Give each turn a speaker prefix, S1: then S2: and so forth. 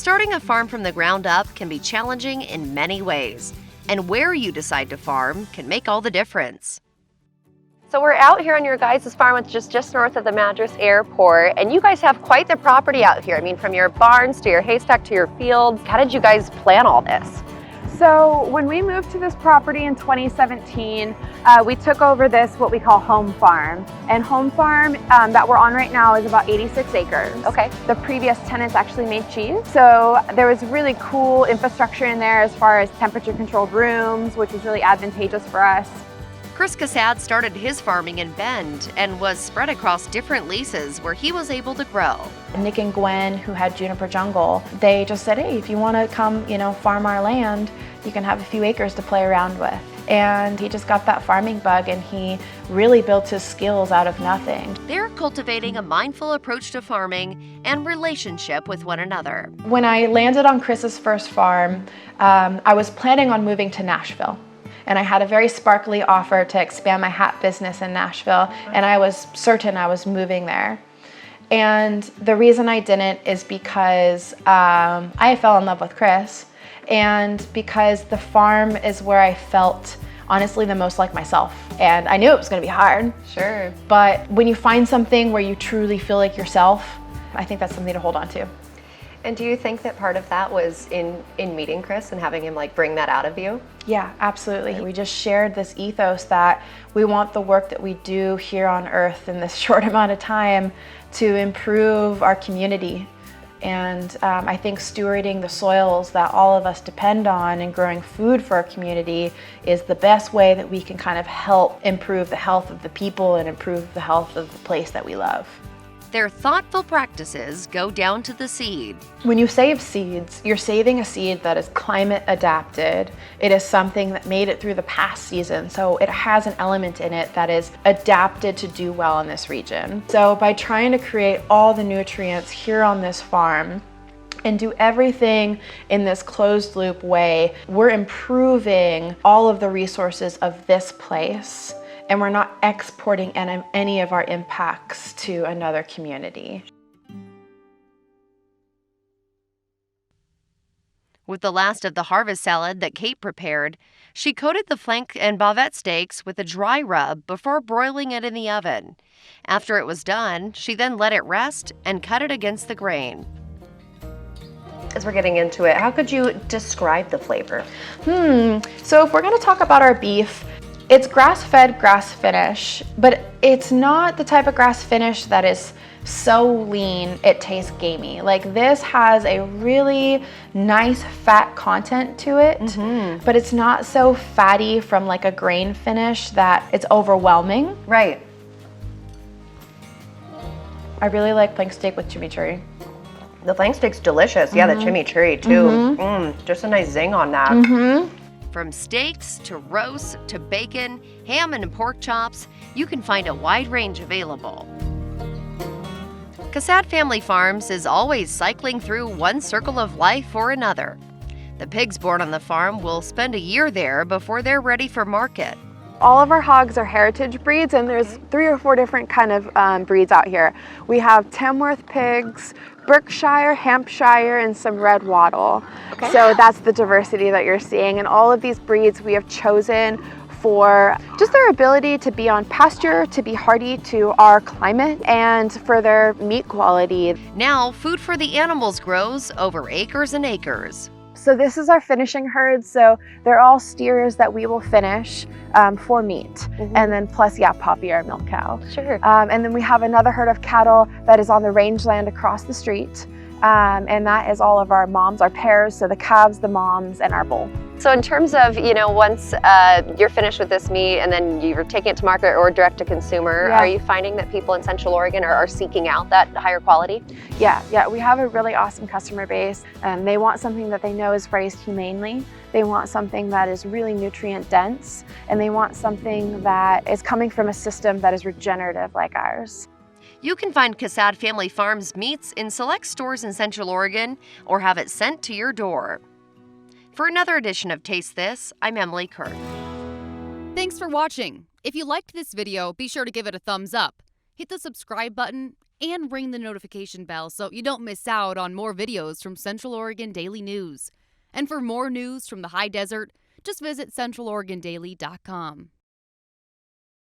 S1: Starting a farm from the ground up can be challenging in many ways, and where you decide to farm can make all the difference. So we're out here on your guys' farm, which is just north of the Madras Airport, and you guys have quite the property out here. I mean, from your barns to your haystack to your fields. How did you guys plan all this?
S2: So when we moved to this property in 2017, we took over this, what we call home farm. And home farm that we're on right now is about 86 acres.
S1: Okay.
S2: The previous tenants actually made cheese. So there was really cool infrastructure in there as far as temperature controlled rooms, which was really advantageous for us.
S1: Chris Casad started his farming in Bend and was spread across different leases where he was able to grow.
S3: Nick and Gwen, who had Juniper Jungle, they just said, hey, if you want to come, farm our land, you can have a few acres to play around with. And he just got that farming bug, and he really built his skills out of nothing.
S1: They're cultivating a mindful approach to farming and relationship with one another.
S3: When I landed on Chris's first farm, I was planning on moving to Nashville. And I had a very sparkly offer to expand my hat business in Nashville, and I was certain I was moving there. And the reason I didn't is because I fell in love with Chris, and because the farm is where I felt honestly the most like myself. And I knew it was gonna be hard.
S1: Sure.
S3: But when you find something where you truly feel like yourself, I think that's something to hold on to.
S1: And do you think that part of that was in meeting Chris and having him bring that out of you?
S3: Yeah, absolutely. We just shared this ethos that we want the work that we do here on Earth in this short amount of time to improve our community. And I think stewarding the soils that all of us depend on and growing food for our community is the best way that we can kind of help improve the health of the people and improve the health of the place that we love.
S1: Their thoughtful practices go down to the seed.
S3: When you save seeds, you're saving a seed that is climate adapted. It is something that made it through the past season, so it has an element in it that is adapted to do well in this region. So by trying to create all the nutrients here on this farm and do everything in this closed loop way, we're improving all of the resources of this place, and we're not exporting any of our impacts to another community.
S1: With the last of the harvest salad that Kate prepared, she coated the flank and bavette steaks with a dry rub before broiling it in the oven. After it was done, she then let it rest and cut it against the grain. As we're getting into it, how could you describe the flavor?
S3: So if we're gonna talk about our beef, it's grass-fed, grass-finish, but it's not the type of grass finish that is so lean it tastes gamey. Like, this has a really nice fat content to it, but it's not so fatty from like a grain finish that it's overwhelming.
S1: Right.
S3: I really like flank steak with chimichurri.
S1: The flank steak's delicious. Yeah, the chimichurri too. Just a nice zing on that. From steaks to roasts to bacon, ham and pork chops, you can find a wide range available. Casad Family Farms is always cycling through one circle of life or another. The pigs born on the farm will spend a year there before they're ready for market.
S2: All of our hogs are heritage breeds, and there's 3 or 4 different kind of breeds out here. We have Tamworth pigs, Berkshire, Hampshire, and some red wattle. Okay. So that's the diversity that you're seeing. And all of these breeds we have chosen for just their ability to be on pasture, to be hardy to our climate, and for their meat quality.
S1: Now, food for the animals grows over acres and acres.
S2: So this is our finishing herd. So they're all steers that we will finish for meat. And then plus, Poppy, our milk cow.
S1: Sure.
S2: And then we have another herd of cattle that is on the rangeland across the street. And that is all of our moms, our pairs, so the calves, the moms, and our bull.
S1: So in terms of, once you're finished with this meat and then you're taking it to market or direct to consumer, are you finding that people in Central Oregon are seeking out that higher quality?
S2: Yeah, we have a really awesome customer base. They want something that they know is raised humanely. They want something that is really nutrient dense, and they want something that is coming from a system that is regenerative like ours.
S1: You can find Casad Family Farms meats in select stores in Central Oregon or have it sent to your door. For another edition of Taste This, I'm Emily Kirk.
S4: Thanks for watching. If you liked this video, be sure to give it a thumbs up. Hit the subscribe button and ring the notification bell so you don't miss out on more videos from Central Oregon Daily News. And for more news from the high desert, just visit centraloregondaily.com.